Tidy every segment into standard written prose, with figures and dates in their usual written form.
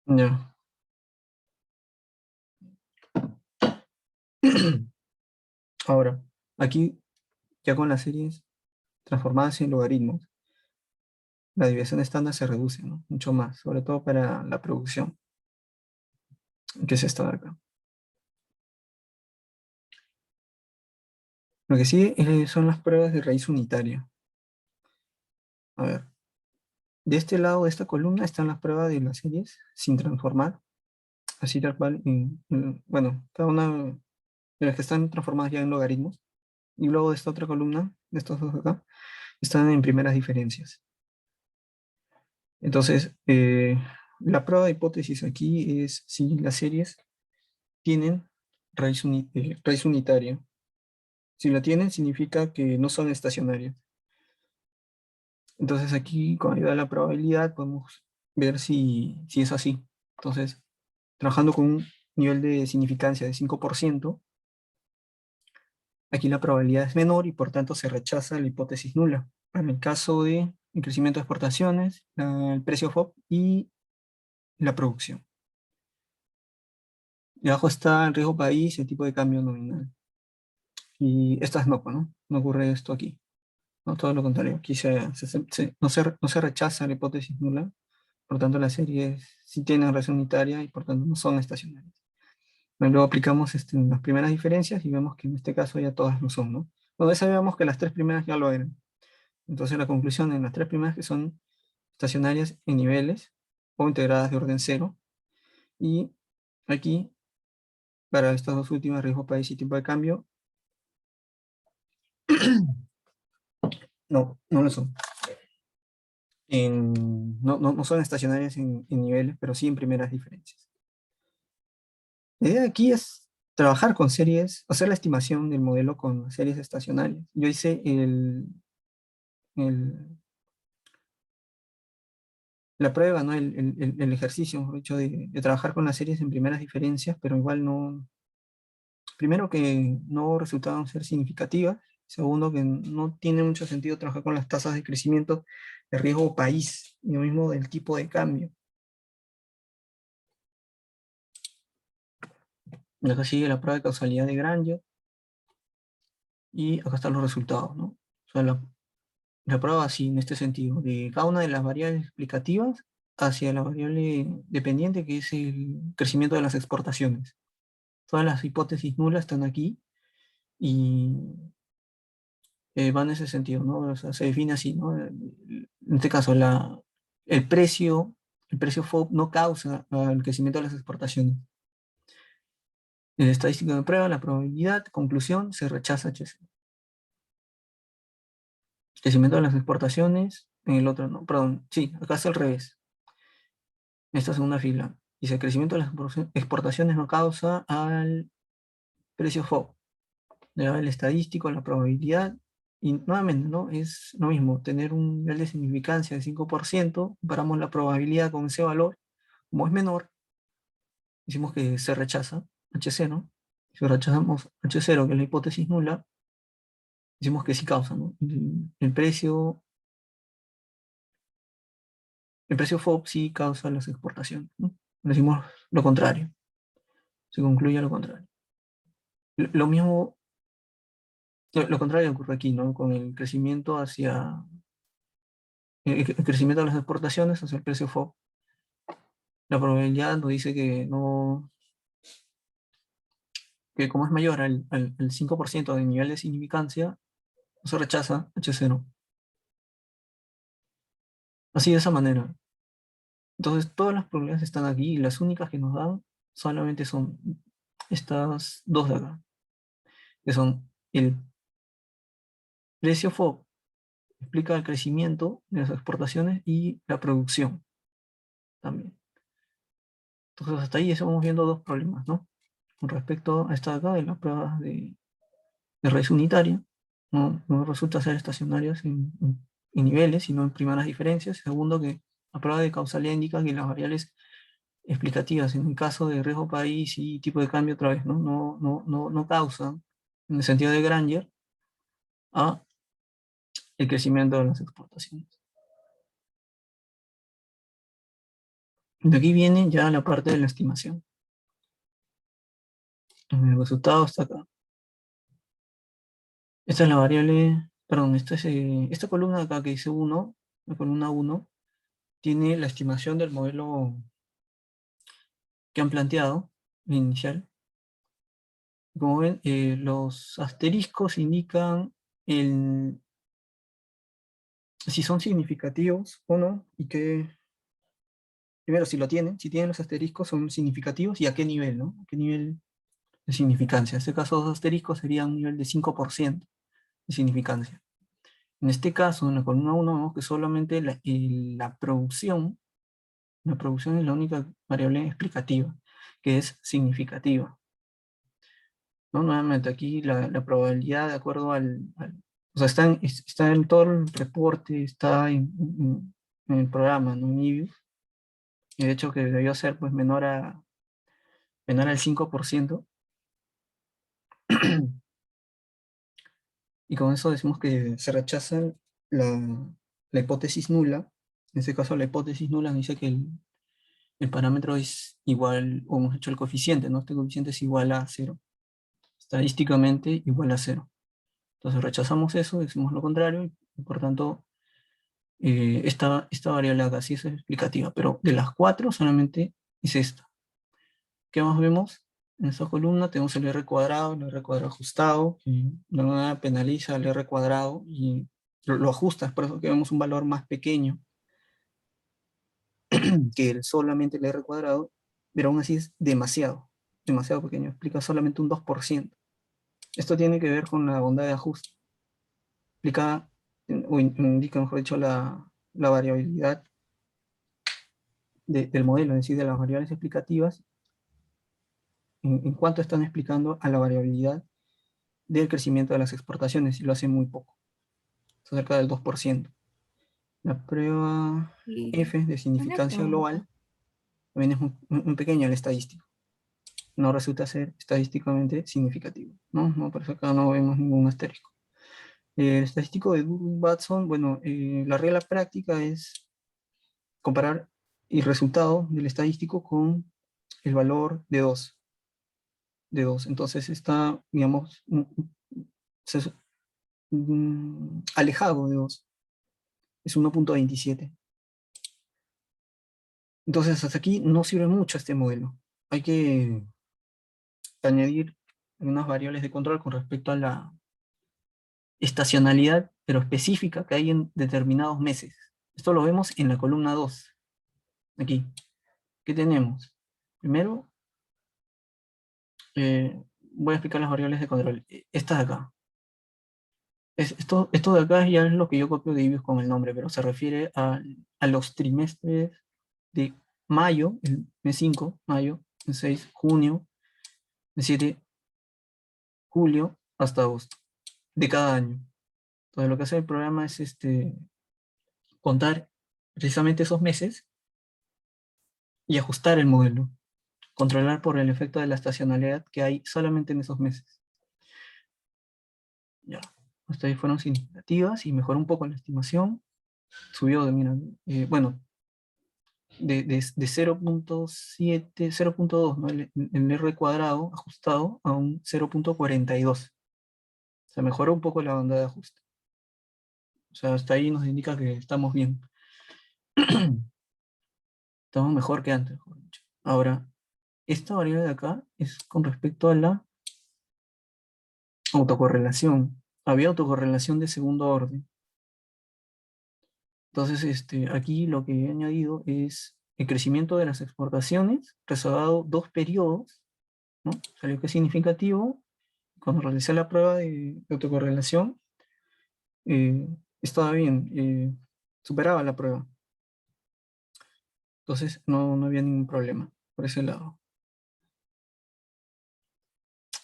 Ya. Ahora, aquí ya con las series transformadas en logaritmos, la desviación estándar se reduce, ¿no? Mucho más, sobre todo para la producción, que es esta de acá. Lo que sigue son las pruebas de raíz unitaria. A ver, de este lado de esta columna están las pruebas de las series sin transformar, así tal cual, bueno, cada una de las que están transformadas ya en logaritmos. Y luego de esta otra columna, de estos dos de acá, están en primeras diferencias. Entonces, la prueba de hipótesis aquí es si las series tienen raíz unitaria. Si la tienen, significa que no son estacionarias. Entonces aquí, con ayuda de la probabilidad, podemos ver si es así. Entonces, trabajando con un nivel de significancia de 5%, aquí la probabilidad es menor y por tanto se rechaza la hipótesis nula. En el caso de el crecimiento de exportaciones, el precio FOB y la producción. Y abajo está el riesgo país y el tipo de cambio nominal. Y estas no, pues, ¿no? No ocurre esto aquí. No, todo lo contrario. Aquí no se rechaza la hipótesis nula, por tanto las series sí tienen razón unitaria y por tanto no son estacionarias. Luego aplicamos en las primeras diferencias y vemos que en este caso ya todas lo son, ¿no? Bueno, ya sabíamos que las tres primeras ya lo eran. Entonces la conclusión en las tres primeras que son estacionarias en niveles o integradas de orden cero. Y aquí, para estas dos últimas, riesgo país y tipo de cambio, no lo son. No son estacionarias en niveles, pero sí en primeras diferencias. La idea aquí es trabajar con series, hacer la estimación del modelo con series estacionarias. Yo hice el- la prueba, ¿no? El ejercicio, mejor dicho, de trabajar con las series en primeras diferencias, pero igual no, primero que no resultaban ser significativas, segundo que no tiene mucho sentido trabajar con las tasas de crecimiento de riesgo país, y lo mismo del tipo de cambio. Acá sigue la prueba de causalidad de Granger y acá están los resultados, ¿no? O sea, la prueba así, en este sentido, de cada una de las variables explicativas hacia la variable dependiente que es el crecimiento de las exportaciones. Todas las hipótesis nulas están aquí y van en ese sentido, ¿no? O sea, se define así, ¿no? En este caso, el precio, el precio FOB no causa el crecimiento de las exportaciones. En el estadístico de prueba, la probabilidad, conclusión, se rechaza HC. Crecimiento de las exportaciones, en el otro no, perdón, sí, acá es al revés, en esta segunda fila. Dice, el crecimiento de las exportaciones no causa al precio FOB. Le da el estadístico, la probabilidad, y nuevamente, ¿no? Es lo mismo, tener un nivel de significancia de 5%, comparamos la probabilidad con ese valor, como es menor, decimos que se rechaza, HC, ¿no? Si rechazamos H0, que es la hipótesis nula, decimos que sí causa, ¿no? El precio FOB sí causa las exportaciones, ¿no? Decimos lo contrario, se concluye lo contrario. Lo mismo, lo contrario ocurre aquí, ¿no? Con el crecimiento el crecimiento de las exportaciones hacia el precio FOB. La probabilidad nos dice que no, que como es mayor al 5% de nivel de significancia, no se rechaza H0. Así de esa manera. Entonces todas las probabilidades están aquí y las únicas que nos dan solamente son estas dos de acá, que son el precio FOB, explica el crecimiento de las exportaciones y la producción también. Entonces hasta ahí estamos viendo dos problemas, ¿no? Con respecto a esta de acá, de las pruebas de raíz unitaria, no resulta ser estacionarias en niveles, sino en primeras diferencias. Segundo, que la prueba de causalidad indica que las variables explicativas en el caso de riesgo país y tipo de cambio otra vez, no causan, en el sentido de Granger, a el crecimiento de las exportaciones. De aquí viene ya la parte de la estimación. El resultado está acá. Esta es la variable, perdón, esta columna de acá que dice 1, la columna 1, tiene la estimación del modelo que han planteado inicial. Como ven, los asteriscos indican si son significativos o no, y que, primero, si tienen los asteriscos, son significativos y a qué nivel, ¿no? ¿A qué nivel de significancia? En este caso, los asteriscos serían un nivel de 5% de significancia. En este caso, en la columna 1, vemos que solamente la producción es la única variable explicativa, que es significativa, ¿no? Nuevamente, aquí la probabilidad de acuerdo o sea, está en todo el reporte, está en el programa, ¿no? En Ibius, y de hecho que debió ser pues menor al 5%, y con eso decimos que se rechaza la hipótesis nula. En este caso, la hipótesis nula nos dice que el parámetro es igual, o hemos hecho el coeficiente, ¿no? Este coeficiente es igual a cero, estadísticamente igual a cero. Entonces rechazamos eso, decimos lo contrario, y por tanto, esta variable acá sí es explicativa, pero de las cuatro solamente es esta. ¿Qué más vemos? En esta columna tenemos el el R cuadrado ajustado, que de alguna manera penaliza el R cuadrado y lo ajusta, es por eso que vemos un valor más pequeño que solamente el R cuadrado, pero aún así es demasiado pequeño, explica solamente un 2%. Esto tiene que ver con la bondad de ajuste, explica, o indica, mejor dicho, la variabilidad del modelo, es decir, de las variables explicativas, en cuanto están explicando a la variabilidad del crecimiento de las exportaciones, y lo hace muy poco, cerca del 2%. La prueba Y F de una significancia pregunta. global también es muy pequeño el estadístico. No resulta ser estadísticamente significativo, ¿no? No, por eso acá no vemos ningún asterisco. El estadístico de Watson, bueno, la regla práctica es comparar el resultado del estadístico con el valor de dos. Entonces está, digamos, alejado de 2. Es 1,27. Entonces hasta aquí no sirve mucho este modelo. Hay que añadir unas variables de control con respecto a la estacionalidad, pero específica, que hay en determinados meses. Esto lo vemos en la columna 2. Aquí. ¿Qué tenemos? Primero, voy a explicar las variables de control. Esta de acá. Esto de acá ya es lo que yo copio de Ibius con el nombre, pero se refiere a los trimestres de mayo, el mes 5, mayo, el 6, junio, el 7, julio, hasta agosto, de cada año. Entonces lo que hace el programa es contar precisamente esos meses y ajustar el modelo, controlar por el efecto de la estacionalidad que hay solamente en esos meses. Ya, hasta ahí fueron significativas y mejoró un poco la estimación. Subió mira, bueno, de 0,7, 0,2, ¿no? El R cuadrado ajustado a un 0,42. O sea, mejoró un poco la banda de ajuste. O sea, hasta ahí nos indica que estamos bien. Estamos mejor que antes, mejor dicho. Ahora, esta variable de acá es con respecto a la autocorrelación. Había autocorrelación de segundo orden. Entonces, aquí lo que he añadido es el crecimiento de las exportaciones, reservado 2 periodos, ¿no? Salió que es significativo. Cuando realicé la prueba de autocorrelación, eh, estaba bien, superaba la prueba. Entonces, no había ningún problema por ese lado.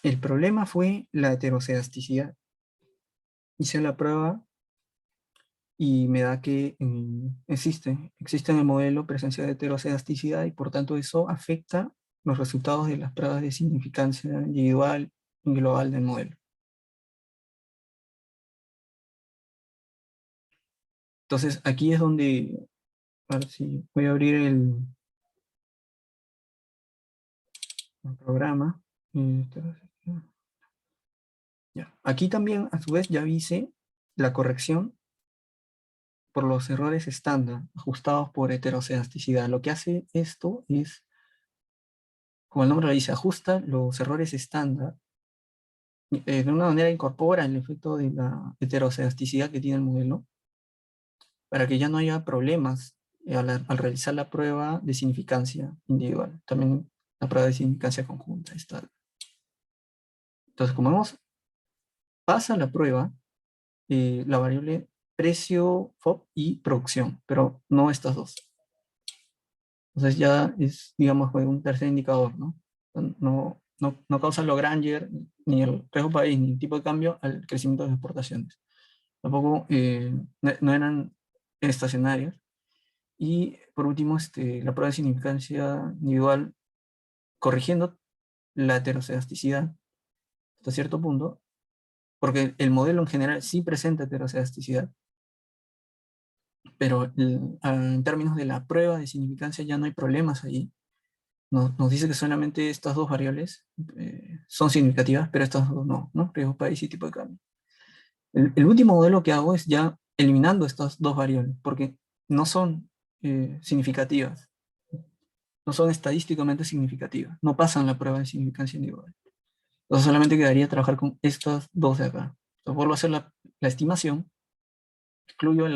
El problema fue la heteroscedasticidad. Hice la prueba y me da que existe en el modelo presencia de heteroscedasticidad y por tanto eso afecta los resultados de las pruebas de significancia individual y global del modelo. Entonces aquí es donde, a ver si voy a abrir un programa. y- Ya. Aquí también, a su vez, ya hice la corrección por los errores estándar, ajustados por heterocedasticidad. Lo que hace esto es, como el nombre lo dice, ajusta los errores estándar. De una manera incorpora el efecto de la heterocedasticidad que tiene el modelo para que ya no haya problemas al realizar la prueba de significancia individual. También la prueba de significancia conjunta está. Entonces, como vemos, pasa la prueba la variable precio, FOB y producción, pero no estas dos. Entonces ya es, digamos, un tercer indicador, ¿no? No causa Lagrange, ni el riesgo país, ni el tipo de cambio al crecimiento de las exportaciones. Tampoco no eran estacionarias. Y por último, la prueba de significancia individual, corrigiendo la heterocedasticidad hasta cierto punto, porque el modelo en general sí presenta heterocedasticidad, pero en términos de la prueba de significancia ya no hay problemas ahí. Nos dice que solamente estas dos variables son significativas, pero estas dos no, riesgo país y tipo de cambio. El último modelo que hago es ya eliminando estas dos variables, porque no son significativas, no son estadísticamente significativas, no pasan la prueba de significancia individual. Entonces solamente quedaría trabajar con estas dos de acá. Entonces vuelvo a hacer la estimación, excluyo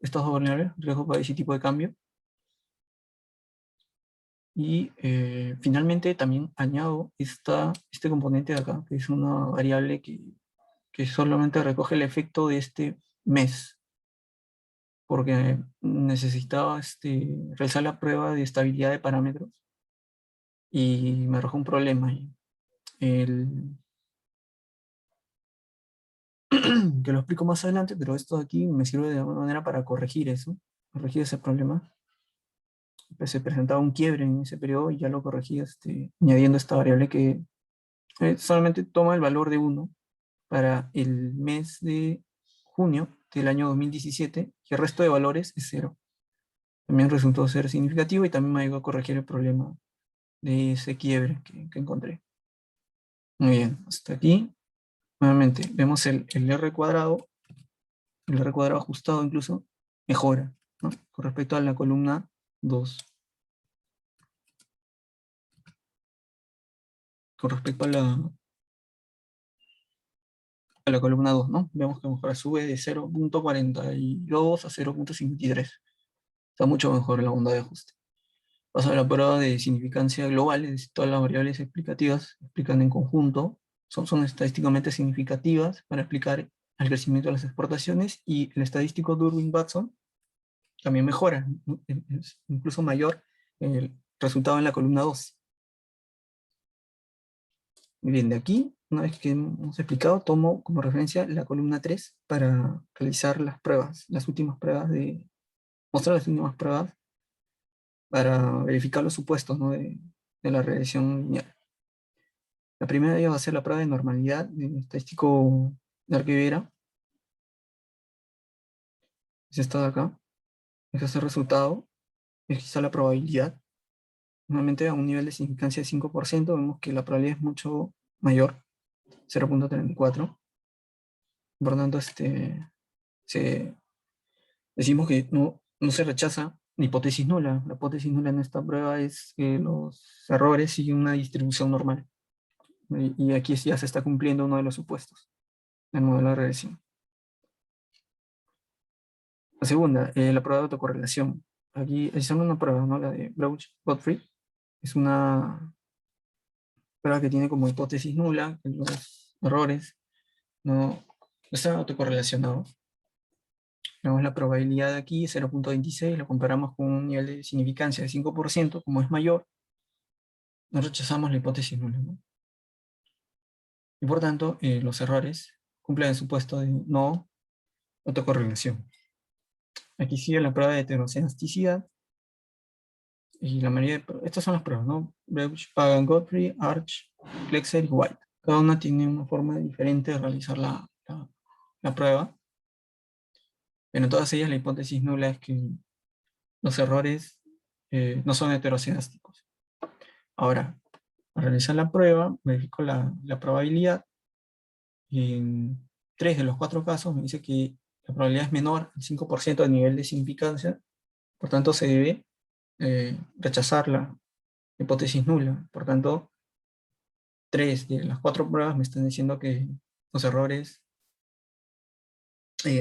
estas dos variables, riesgo país y tipo de cambio, y finalmente también añado este componente de acá, que es una variable que solamente recoge el efecto de este mes, porque necesitaba realizar la prueba de estabilidad de parámetros y me arrojó un problema ahí. Que lo explico más adelante, pero esto de aquí me sirve de alguna manera para corregir eso, corregir ese problema. Pues se presentaba un quiebre en ese periodo y ya lo corregí añadiendo esta variable que solamente toma el valor de 1 para el mes de junio del año 2017 y el resto de valores es 0. También resultó ser significativo y también me ayudó a corregir el problema de ese quiebre que encontré. Muy bien, hasta aquí. Nuevamente, vemos el R cuadrado, ajustado incluso, mejora, ¿no? Con respecto a la columna 2. Con respecto a la columna 2, ¿no? Vemos que mejora, sube de 0.42 a 0.53. Está mucho mejor la onda de ajuste. Pasa a la prueba de significancia global, es decir, todas las variables explicativas explican en conjunto, son estadísticamente significativas para explicar el crecimiento de las exportaciones, y el estadístico Durbin-Watson también mejora, es incluso mayor el resultado en la columna 2. Muy bien, de aquí, una vez que hemos explicado, tomo como referencia la columna 3 para realizar las pruebas, mostrar las últimas pruebas para verificar los supuestos, ¿no? de la regresión lineal. La primera de ellas va a ser la prueba de normalidad del estadístico de Arquivera. Es esta de acá. Ese es el resultado. Aquí está la probabilidad. Normalmente a un nivel de significancia de 5%, vemos que la probabilidad es mucho mayor, 0.34. Por lo tanto, decimos que no se rechaza la hipótesis nula. La hipótesis nula en esta prueba es que los errores siguen una distribución normal. Y aquí ya se está cumpliendo uno de los supuestos del modelo de regresión. La segunda, la prueba de autocorrelación. Aquí es una prueba, ¿no? La de Bloch-Gottfried. Es una prueba que tiene como hipótesis nula que los errores no están autocorrelacionados. Tenemos la probabilidad de aquí, 0.26, lo comparamos con un nivel de significancia de 5%, como es mayor, no rechazamos la hipótesis nula, ¿no? Y por tanto, los errores cumplen el supuesto de no autocorrelación. Aquí sigue la prueba de heterocedasticidad, y la mayoría estas son las pruebas, ¿no? Breuch, Pagan, Godfrey, Arch, Klexer y White. Cada una tiene una forma diferente de realizar la prueba, pero en todas ellas la hipótesis nula es que los errores no son heterocedásticos. Ahora, Al realizar la prueba, verifico la probabilidad y en 3 de los 4 casos me dice que la probabilidad es menor al 5% de nivel de significancia, por tanto se debe rechazar la hipótesis nula. Por tanto, 3 de las 4 pruebas me están diciendo que los errores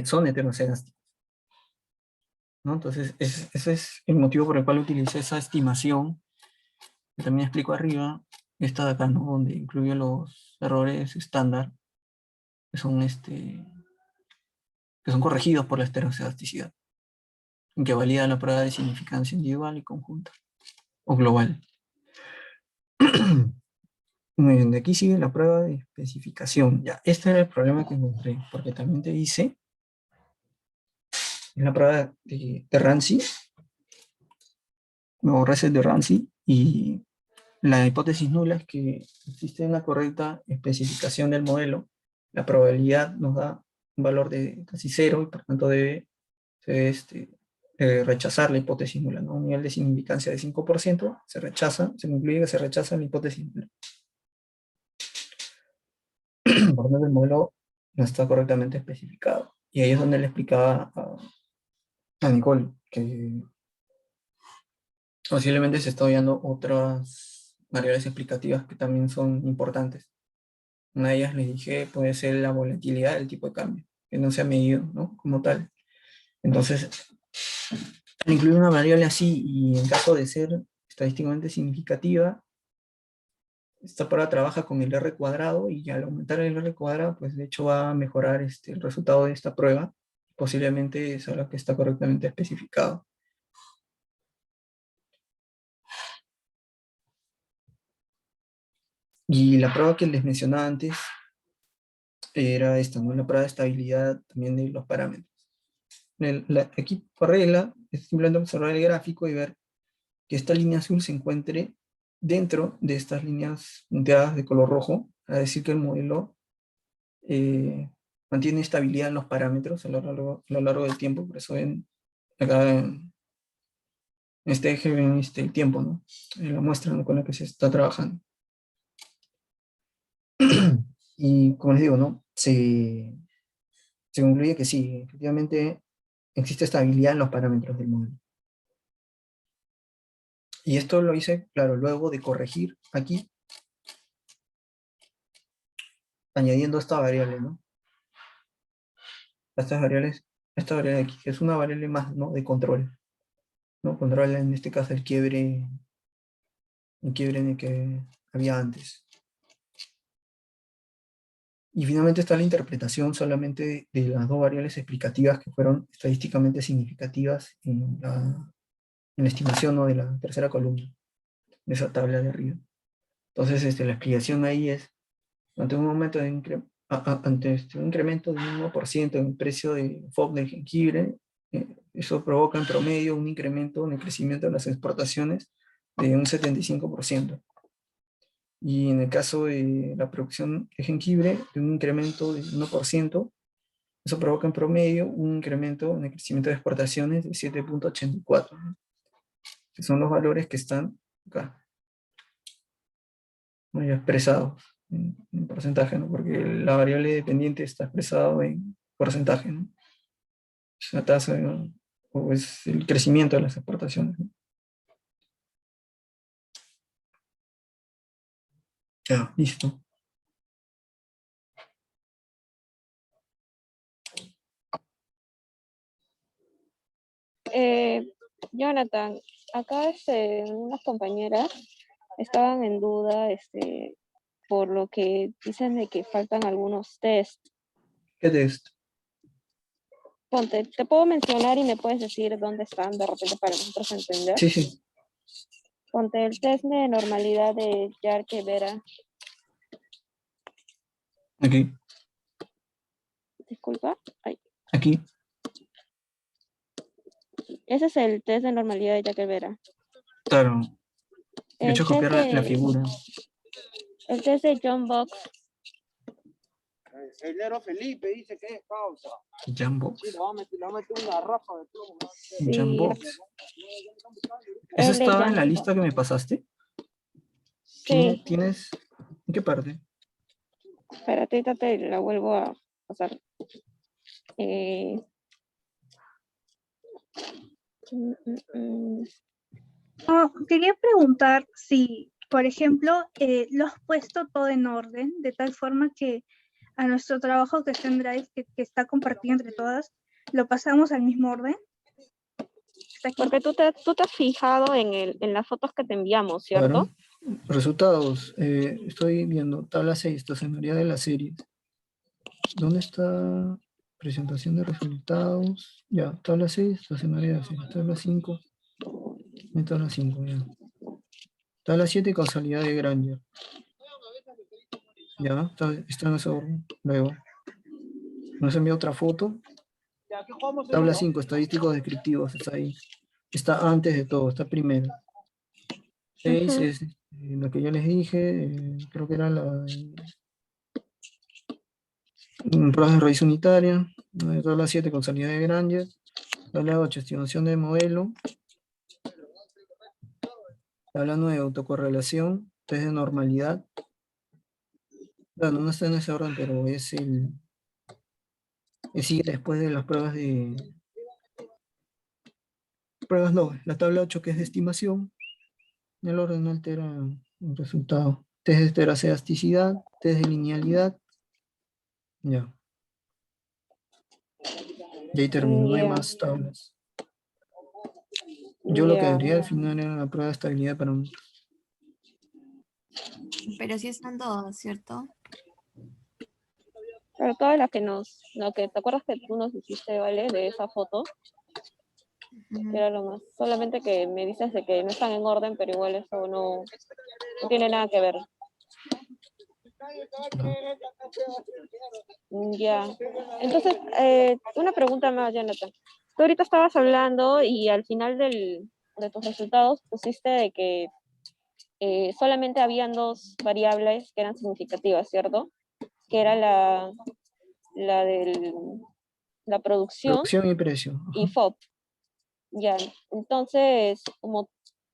son heteroscedásticos, ¿no? Entonces, ese es el motivo por el cual utilicé esa estimación, que también explico arriba, esta de acá, ¿no? Donde incluyo los errores estándar, que son, que son corregidos por la heteroscedasticidad, que valida la prueba de significancia individual y conjunta, o global. Muy bien, de aquí sigue la prueba de especificación. Ya, este era el problema que encontré, porque también te dice, en la prueba de Ramsey, o reset de Ramsey, y la hipótesis nula es que existe una correcta especificación del modelo. La probabilidad nos da un valor de casi cero y por tanto debe rechazar la hipótesis nula, ¿no? Un nivel de significancia de 5% se rechaza, se concluye que se rechaza la hipótesis nula. Por lo tanto, el modelo no está correctamente especificado. Y ahí es donde le explicaba a Nicole que posiblemente se está viendo otras variables explicativas que también son importantes. Una de ellas les dije puede ser la volatilidad del tipo de cambio, que no se ha medido, ¿no? Como tal. Entonces, al incluir una variable así y en caso de ser estadísticamente significativa, esta prueba trabaja con el R cuadrado y al aumentar el R cuadrado, pues de hecho va a mejorar el resultado de esta prueba. Posiblemente es algo que está correctamente especificado. Y la prueba que les mencionaba antes era esta, ¿no? La prueba de estabilidad también de los parámetros. Aquí por regla es simplemente observar el gráfico y ver que esta línea azul se encuentre dentro de estas líneas punteadas de color rojo, para decir que el modelo mantiene estabilidad en los parámetros a lo largo del tiempo. Por eso ven acá en este eje ven el tiempo, ¿no? La muestra, ¿no?, con la que se está trabajando. Y como les digo, ¿no? Se concluye que sí, efectivamente existe estabilidad en los parámetros del modelo. Y esto lo hice, claro, luego de corregir aquí, añadiendo esta variable, ¿no? Estas variables, esta variable aquí, que es una variable más, ¿no?, de control, ¿no? Controla en este caso el quiebre en el que había antes. Y finalmente está la interpretación solamente de las dos variables explicativas que fueron estadísticamente significativas en la estimación, ¿no?, de la tercera columna, de esa tabla de arriba. Entonces, la explicación ahí es, ante un momento ante un incremento de un 1% en el precio de FOB del jengibre, eso provoca en promedio un incremento en el crecimiento de las exportaciones de un 75%. Y en el caso de la producción de jengibre, de un incremento del 1%, eso provoca en promedio un incremento en el crecimiento de exportaciones de 7,84, ¿no?, que son los valores que están acá, ¿no?, ya expresados en porcentaje, ¿no?, porque la variable dependiente está expresado en porcentaje, ¿no? Es la tasa, ¿no?, o es el crecimiento de las exportaciones, ¿no? Ya, listo. Eh, Jonathan, acá unas compañeras estaban en duda por lo que dicen de que faltan algunos test. ¿Qué test? Ponte, te puedo mencionar y me puedes decir dónde están de repente para nosotros entender. Sí, sí. Ponte el test de normalidad de Jarque-Vera. Aquí. Disculpa. Ay. Aquí. Ese es el test de normalidad de Jarque-Vera. Claro. De El hecho, test copiar la figura. El test de John Box. El negro Felipe dice que es causa. Jambox. Sí, le va a meter una ráfaga de plomo. Sí. Jambox. ¿Eso El de estaba en la John lista Box. que me pasaste? Sí, ¿Tienes? ¿En qué parte? espérate, ahorita te la vuelvo a pasar. Eh, mm, mm, mm. Oh, quería preguntar si, por ejemplo, lo has puesto todo en orden, de tal forma que a nuestro trabajo que está en Drive, que está compartido entre todas, lo pasamos al mismo orden. Está aquí. Porque tú te has fijado en las fotos que te enviamos, ¿cierto? Claro. Resultados. Estoy viendo tabla 6, estacionalidad de las series. ¿Dónde está presentación de resultados? Ya, tabla 6, estacionalidad de las series. Tabla 5. Tabla 5, ya. Tabla 7, causalidad de Granger. Ya, está en ese orden. Luego, nos envía otra foto. Ya, ¿qué jugamos hoy, Tabla no? 5, estadísticos descriptivos, está ahí. Está antes de todo, está primero. 6 Ujú. es la que ya les dije, creo que era la pruebas de raíz unitaria. Tabla 7, causalidad de Granger. Tabla 8, estimación de modelo. Tabla 9, autocorrelación. Test de normalidad. Bueno, no está en ese orden, pero sigue después de las pruebas de... Pruebas no, la tabla 8 que es de estimación. El orden no altera el resultado. Test de esterasticidad, test de linealidad. Ya. Y ahí terminó, no hay Ya, más tablas. Yo lo que ya. debería al final era la prueba de estabilidad para mí. Pero sí están todos, ¿cierto? Pero todas las que lo que te acuerdas que tú nos hiciste, ¿vale? De esa foto, Ujú. era lo más. Solamente que me dices de que no están en orden, pero igual eso no tiene nada que ver. Ya. Entonces, una pregunta más, Jonathan. Tú ahorita estabas hablando y al final de tus resultados pusiste de que solamente habían dos variables que eran significativas, ¿cierto? Que era la de la producción Producción y precio. y Ajá. FOB. Ya. Entonces, como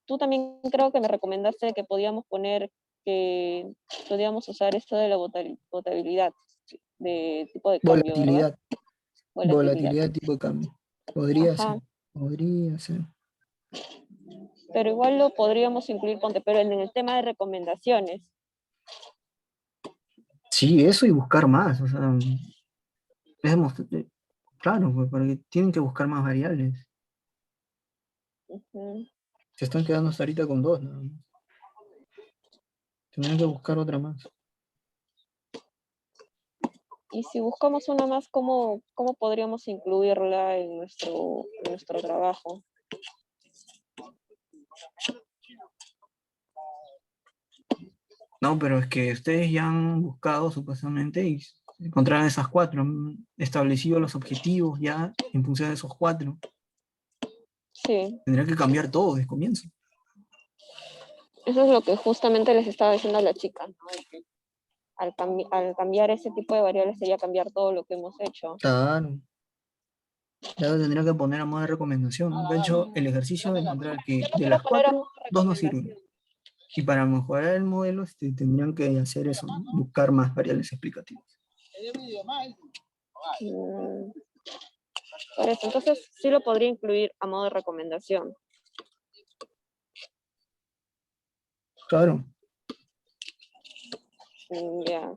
tú también creo que me recomendaste que podíamos poner que podíamos usar esto de la votabilidad de tipo de cambio, ¿verdad? Volatilidad. Volatilidad. Volatilidad tipo cambio. Podría ser. Ajá. Podría ser. Pero igual lo podríamos incluir, ponte, pero en el tema de recomendaciones. Sí, eso y buscar más. O sea, claro, pues, porque tienen que buscar más variables. Ujú. Se están quedando hasta ahorita con dos, nada más. Tendrían que buscar otra más. Y si buscamos una más, ¿cómo podríamos incluirla en nuestro trabajo? No, pero es que ustedes ya han buscado supuestamente y encontraron esas cuatro, han establecido los objetivos ya en función de esos cuatro. Sí, Tendría que cambiar todo desde comienzo. eso es lo que justamente les estaba diciendo a la chica, ¿no? De que al cambiar ese tipo de variables sería cambiar todo lo que hemos hecho. Claro. Ya lo tendría que poner a modo de recomendación, ¿no? De hecho, el ejercicio de encontrar que Yo lo de quiero las poner a cuatro, modo de dos no sirven. recomendación. Y para mejorar el modelo, tendrían que hacer eso, ¿no? Buscar más variables explicativas. Mm, por eso, entonces sí lo podría incluir a modo de recomendación. Claro. Ya.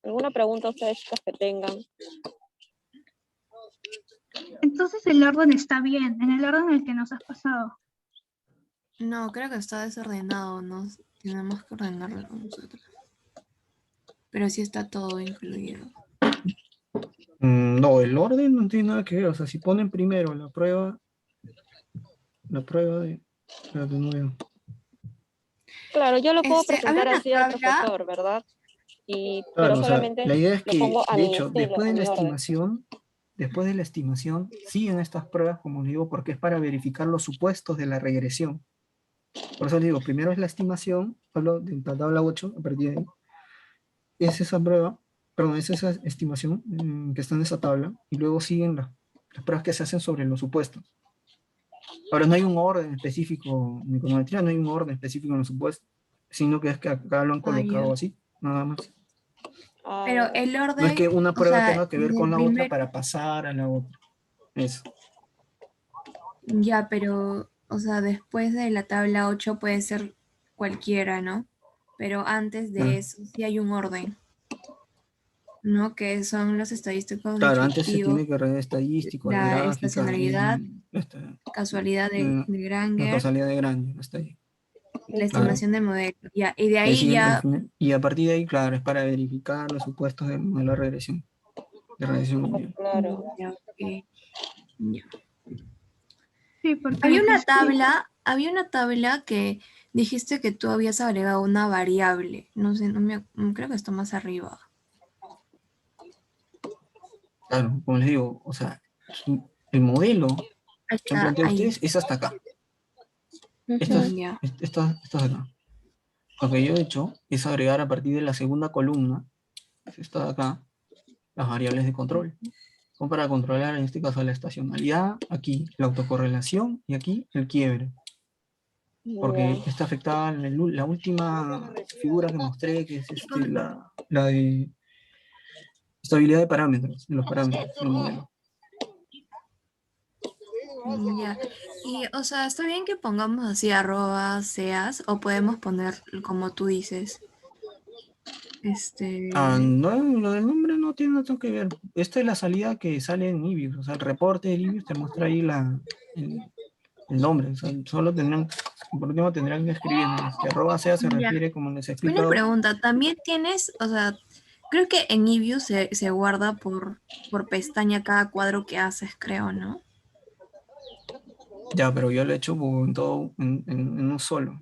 ¿Alguna pregunta ustedes chicas que tengan? Entonces el orden está bien, en el orden en el que nos has pasado. No, creo que está desordenado, ¿no? Tenemos que ordenarlo nosotros. Pero sí está todo incluido. No, el orden no tiene nada que ver. O sea, si ponen primero la prueba de... Espérate, no veo. Claro, yo lo puedo Había presentar una así al tabla. profesor, ¿verdad? Pero Claro, o sea, solamente la idea es lo que, pongo a de mi hecho, estilo, a mi orden. después de la estimación, siguen estas pruebas, como les digo, porque es para verificar los supuestos de la regresión. Por eso les digo, primero es la estimación, hablo de la tabla 8, a partir de ahí. Es esa prueba, perdón, es esa estimación que está en esa tabla, y luego siguen las pruebas que se hacen sobre los supuestos. Ahora, no hay un orden específico, en econometría no hay un orden específico en los supuestos, sino que es que acá lo han Ah, colocado ya. así, nada más. Ah, Pero ya. el No es que orden, una o prueba sea, tenga que ver en el con la otra primer, para pasar a la otra. Eso. ya, pero, o sea, después de la tabla 8 puede ser cualquiera, ¿no? Pero antes de Claro, eso sí hay un orden, ¿no? Que son los estadísticos claro, antes se descriptivos, tiene que revisar estadístico, la la gráfica, estacionalidad, casualidad la, de la Granger causalidad de Granger, hasta ahí. y la Claro. estimación del modelo. Ya, y de Es ahí decir, al ya, final, y a partir de ahí, claro, es para verificar los supuestos del modelo de regresión lineal. Claro. ya, ok, ya. Sí, porque Había una tabla que dijiste que tú habías agregado una variable. No sé, creo que está más arriba. Claro, como les digo, o sea, el modelo Ahí que han está, planteado ahí. ustedes es hasta acá. Ujú. Ya. Estas de acá. Lo que yo he hecho es agregar a partir de la segunda columna, que es esta de acá, las variables de control. Son para controlar, en este caso, la estacionalidad, aquí la autocorrelación y aquí el quiebre. Porque Ya. esta afectaba la última figura que mostré, que es la de estabilidad de parámetros, de los parámetros del modelo. Ya. Y, o sea, está bien que pongamos así arroba seas o podemos poner como tú dices. No, lo del nombre no tiene nada que ver. Esta es la salida que sale en Ibius. O sea, el reporte de Ibius te muestra ahí el, el nombre. O sea, solo tendrán, por último tendrán que escribir, ¿no? Arroba sea se Ya. refiere, como les he Una explicado. pregunta, también tienes, o sea, creo que en eView se guarda por pestaña cada cuadro que haces, creo, ¿no? Ya, pero yo lo he hecho en todo, en uno solo.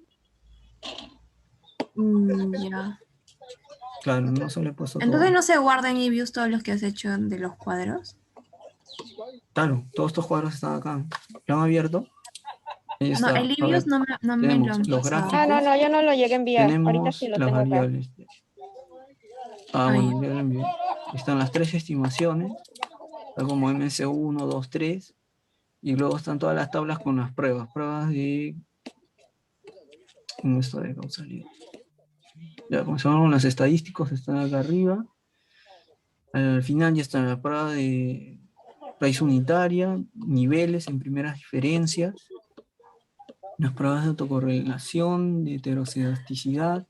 Ya. Claro, en uno solo he puesto Entonces todo. no se guarda en eViews todos los que has hecho de los cuadros. Claro, todos estos cuadros están acá. Lo han abierto. Ahí No, está. el A eViews ver, no me lo tenemos han los pasado. Ah, no, gráficos, no, yo no lo llegué a enviar. Ahorita sí tenemos lo las tengo acá. variables. Ah, Ahí. bueno, ya lo envié. Están las tres estimaciones, tal como MS1, 2, 3. Y luego están todas las tablas con las pruebas. Pruebas de esto de causalidad. Ya comenzamos con los estadísticos, están acá arriba. Al final ya está la prueba de raíz unitaria, niveles en primeras diferencias, las pruebas de autocorrelación, de heteroscedasticidad,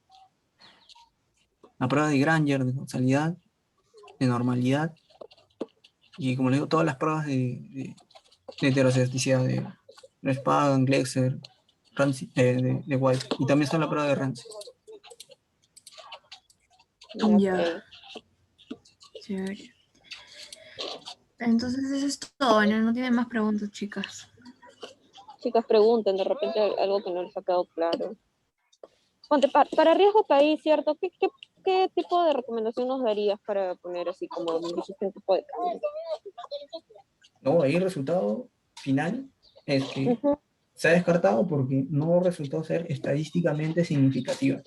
la prueba de Granger, de causalidad, de normalidad, y como les digo, todas las pruebas de heteroscedasticidad de Spagan, Glexer, de White, y también está la prueba de Ramsey. Ya. Ok. Chévere. Entonces eso es todo, ¿no? No tienen más preguntas, chicas. Chicas, pregunten de repente algo que no les ha quedado claro. Ponte, para riesgo país, ¿cierto? ¿Qué tipo de recomendación nos darías para poner así como dijiste en tipo de cambio? No, ahí el resultado final es que Ujú. se ha descartado porque no resultó ser estadísticamente significativa.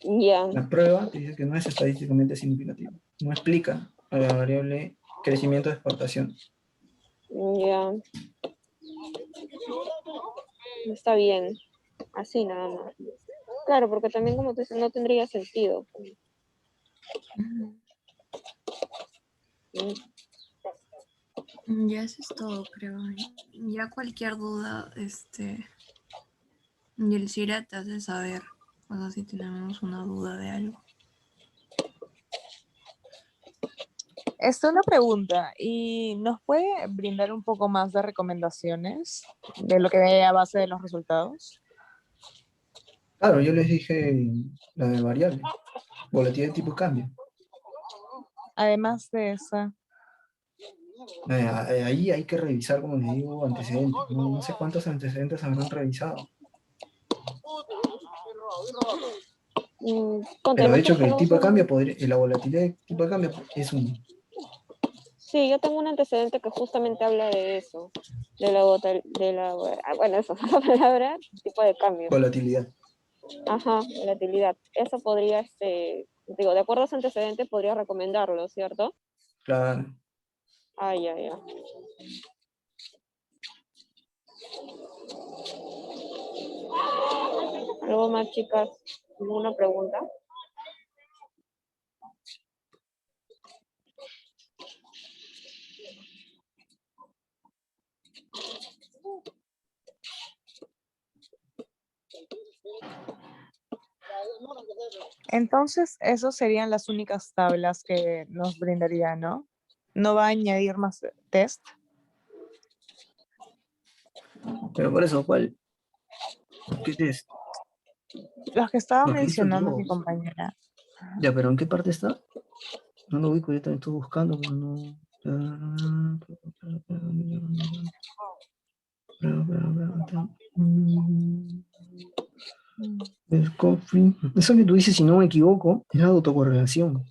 Ya, La prueba te dice que no es estadísticamente significativa. No explica a la variable crecimiento de exportación. ya. Está bien. Así nada más. Claro, porque también como tú dices, no tendría sentido. Ya eso es todo, creo. Ya cualquier duda, Yelcira te hace saber. O sea, si tenemos una duda de algo. Una pregunta, ¿y nos puede brindar un poco más de recomendaciones de lo que ve a base de los resultados? Claro, yo les dije la de variable, volatilidad de tipo de cambio. Además de esa, Ahí hay que revisar, como les digo, antecedentes. No sé cuántos antecedentes habrán revisado. Ponte, Pero de hecho nosotros que el tenemos tipo de cambio, un... la volatilidad de tipo de cambio es un... Sí, yo tengo un antecedente que justamente habla de eso, bueno, esa es la palabra, tipo de cambio. Volatilidad. Ajá, volatilidad. Eso podría, digo, de acuerdo a ese antecedente podría recomendarlo, ¿cierto? Claro. Ah, ya, ya. ¿Algo más, chicas? ¿Alguna pregunta? Entonces, esas serían las únicas tablas que nos brindaría, ¿no? No va a añadir más test. Pero por eso, ¿cuál? ¿Qué test? Los que estaba Porque hizo mencionando mi dos. compañera. Ya, pero ¿en qué parte está? No lo ubico, yo también estoy buscando, pero no. Eso que tú dices, si no me equivoco, es la autocorrelación.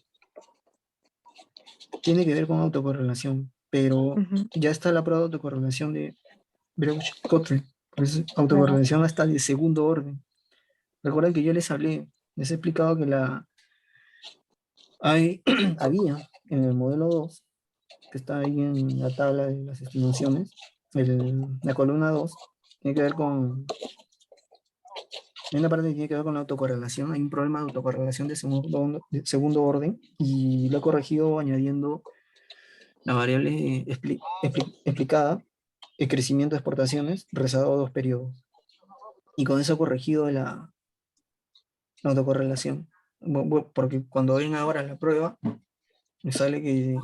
Tiene que ver con autocorrelación, pero Ujú, ya está la prueba de autocorrelación de Breuch-Cotre. Es claro. autocorrelación hasta de segundo orden. Recuerden que yo les he explicado que había en el modelo 2 que está ahí en la tabla de las estimaciones, la columna 2 tiene que ver con, hay una parte que tiene que ver con la autocorrelación, hay un problema de autocorrelación de segundo orden, y lo he corregido añadiendo la variable explicada, el crecimiento de exportaciones, rezado a 2 periodos. Y con eso he corregido la autocorrelación. Porque cuando ven ahora la prueba, me sale que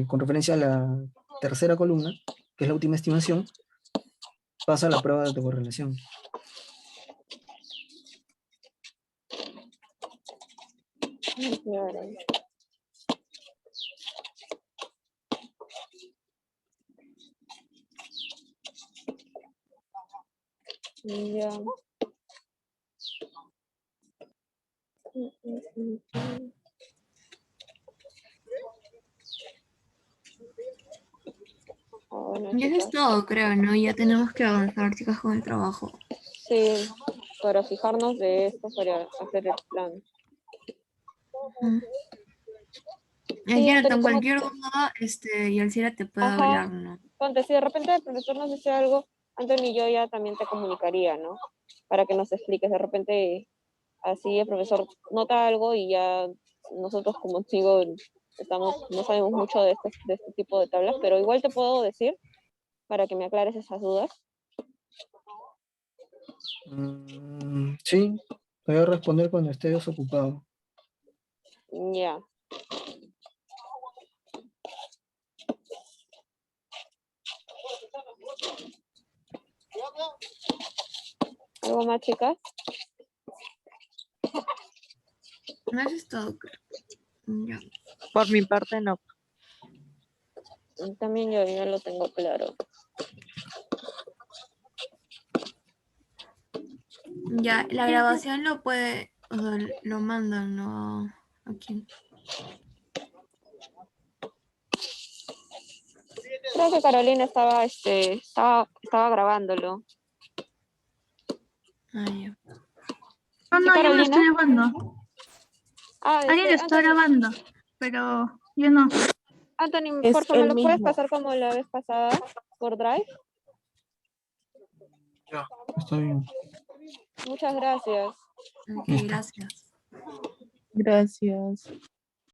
con referencia a la tercera columna, que es la última estimación, pasa la prueba de autocorrelación. Claro. Ya. Bueno, Ya eso es chicas. todo, creo, ¿no? Ya tenemos que avanzar, chicas, con el trabajo. Sí, para fijarnos de esto, para hacer el plan. Mm. Sí, Jonathan, pero como, cualquier duda, Yalcira te puede ajá, hablar, ¿no? ponte, si de repente el profesor nos dice algo, Anthony y yo ya también te comunicaría, ¿no? Para que nos expliques. De repente, así el profesor nota algo y ya nosotros, como digo, no sabemos mucho de este tipo de tablas, pero igual te puedo decir para que me aclares esas dudas. Sí, voy a responder cuando esté desocupado. Ya. ¿Algo más, chicas? No, eso es todo, creo. Ya. Por mi parte, no. También yo ya lo tengo claro. Ya, la grabación lo puede, o sea, lo mandan, ¿no? ¿A quién? Creo que Carolina estaba grabándolo. Ah, ya. No, ¿Sí, no, yo no Carolina? estoy grabando. Ah, Alguien está Anthony, grabando, pero yo no. Anthony, Es por favor, ¿me el lo puedes mismo. pasar como la vez pasada por Drive? Ya, está bien. Muchas gracias. Ok, Listo. gracias. Gracias.